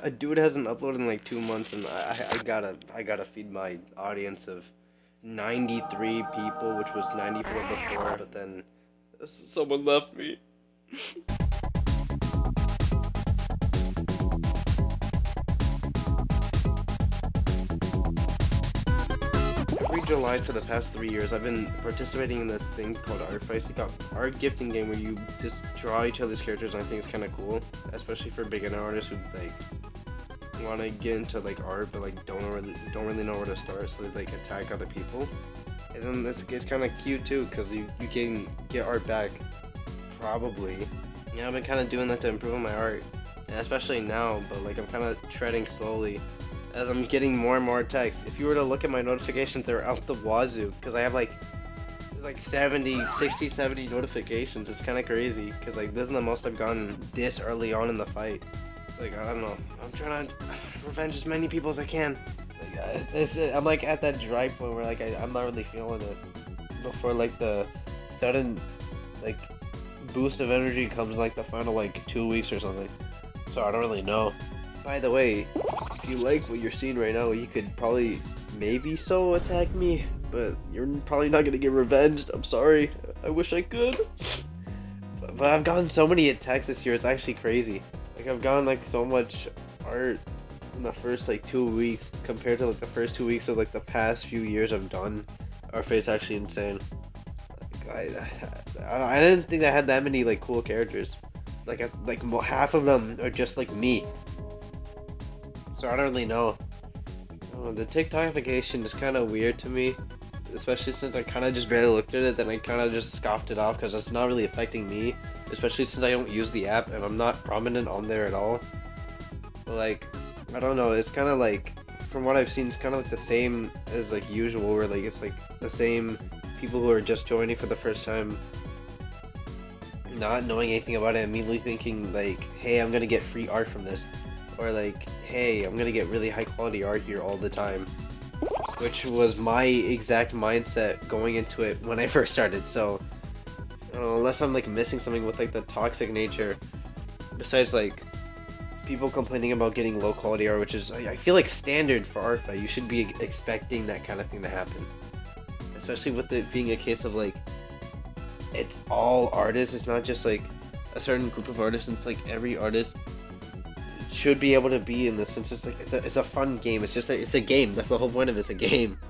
a dude hasn't uploaded in like 2 months, and I gotta feed my audience of 93 people, which was 94 before, but then someone left me. Every July for the past 3 years, I've been participating in this thing called ArtFight. It's like a art gifting game where you just draw each other's characters, and I think it's kind of cool, especially for beginner artists who like want to get into like art but like don't really know where to start, so they like attack other people. And then it's kind of cute too, because you can get art back, probably. Yeah, I've been kind of doing that to improve my art, and especially now, but like I'm kind of treading slowly as I'm getting more and more texts. If you were to look at my notifications, they're out the wazoo, because I have like 70 notifications. It's kind of crazy, because like this is the most I've gotten this early on in the fight. Like, I don't know, I'm trying to revenge as many people as I can. Like, I'm like at that dry point where like I'm not really feeling it before like the sudden like boost of energy comes in like the final like 2 weeks or something. So I don't really know. By the way, if you like what you're seeing right now, you could probably maybe so attack me, but you're probably not gonna get revenged. I'm sorry. I wish I could. But I've gotten so many attacks this year, it's actually crazy. Like I've gotten like so much art in the first like 2 weeks compared to like the first 2 weeks of like the past few years I've done. ArtFight's actually insane. Like, I didn't think I had that many like cool characters. Like half of them are just like me. So I don't really know. The TikTokification is kind of weird to me, especially since I kind of just barely looked at it. Then I kind of just scoffed it off because it's not really affecting me, especially since I don't use the app and I'm not prominent on there at all. But like, I don't know. It's kind of like, from what I've seen, it's kind of like the same as like usual, where like it's like the same people who are just joining for the first time, not knowing anything about it, immediately thinking like, hey, I'm gonna get free art from this, or like, hey, I'm gonna get really high quality art here all the time, which was my exact mindset going into it when I first started. So I don't know, unless I'm like missing something with like the toxic nature, besides like people complaining about getting low quality art, which is I feel like standard for ArtFight. You should be expecting that kind of thing to happen, especially with it being a case of like it's all artists. It's not just like a certain group of artists. It's like every artist should be able to be in this, since it's like it's a fun game. It's just it's a game. That's the whole point of it. It's a game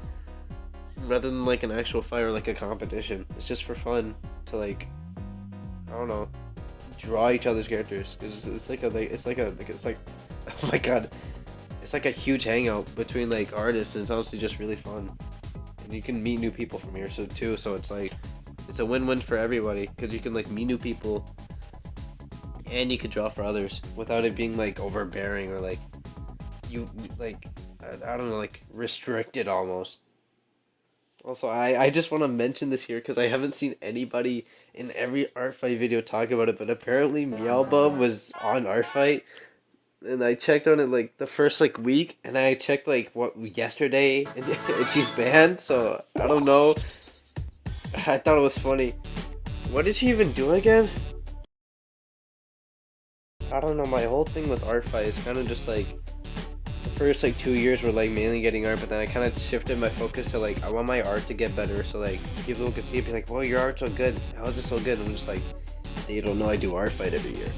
rather than like an actual fight or like a competition. It's just for fun to like, I don't know, draw each other's characters, because it's like oh my god, it's like a huge hangout between like artists, and it's honestly just really fun, and you can meet new people from here too. So it's like it's a win-win for everybody, because you can like meet new people and you could draw for others without it being like overbearing or like you like I don't know, like restricted almost. Also, I just want to mention this here because I haven't seen anybody in every ArtFight video talk about it, but apparently Meowbub was on ArtFight, and I checked on it like the first like week, and I checked like what yesterday, and she's banned. So I don't know. I thought it was funny. What did she even do again? I don't know, my whole thing with ArtFight is kind of just like the first like 2 years were like mainly getting art, but then I kind of shifted my focus to like I want my art to get better, so like people could see it, be like, well, your art's so good, how is it so good? And I'm just like, they don't know I do ArtFight every year,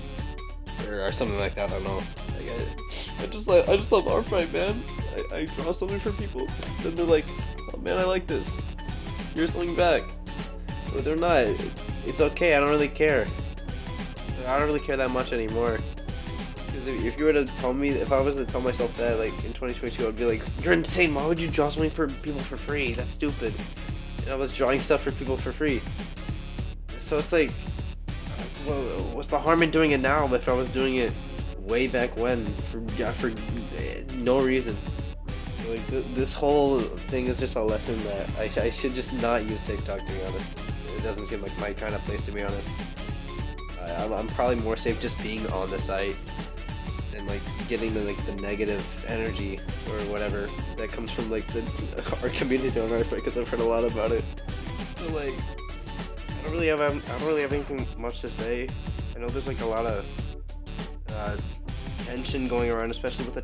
or something like that. I don't know. Like I just love ArtFight, man. I draw something for people, then they're like, oh man, I like this. Here's something back. But they're not. It's okay. I don't really care. I don't really care that much anymore. Because if you were to tell me, if I was to tell myself that like in 2022, I'd be like, you're insane. Why would you draw something for people for free? That's stupid. And I was drawing stuff for people for free. So it's like, well, what's the harm in doing it now if I was doing it way back when for no reason? Like this whole thing is just a lesson that I should just not use TikTok, to be honest. It doesn't seem like my kind of place, to be honest. I'm probably more safe just being on the site and like getting the like the negative energy or whatever that comes from like the our community on ArtFight, because I've heard a lot about it. So like I don't really have anything much to say. I know there's like a lot of tension going around, especially with the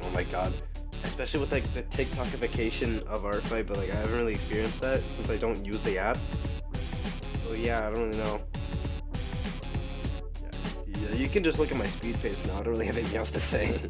oh my god, especially with like the TikTokification of ArtFight, but like I haven't really experienced that since I don't use the app. So yeah, I don't really know. Yeah, you can just look at my speed face now. I don't really have anything else to say.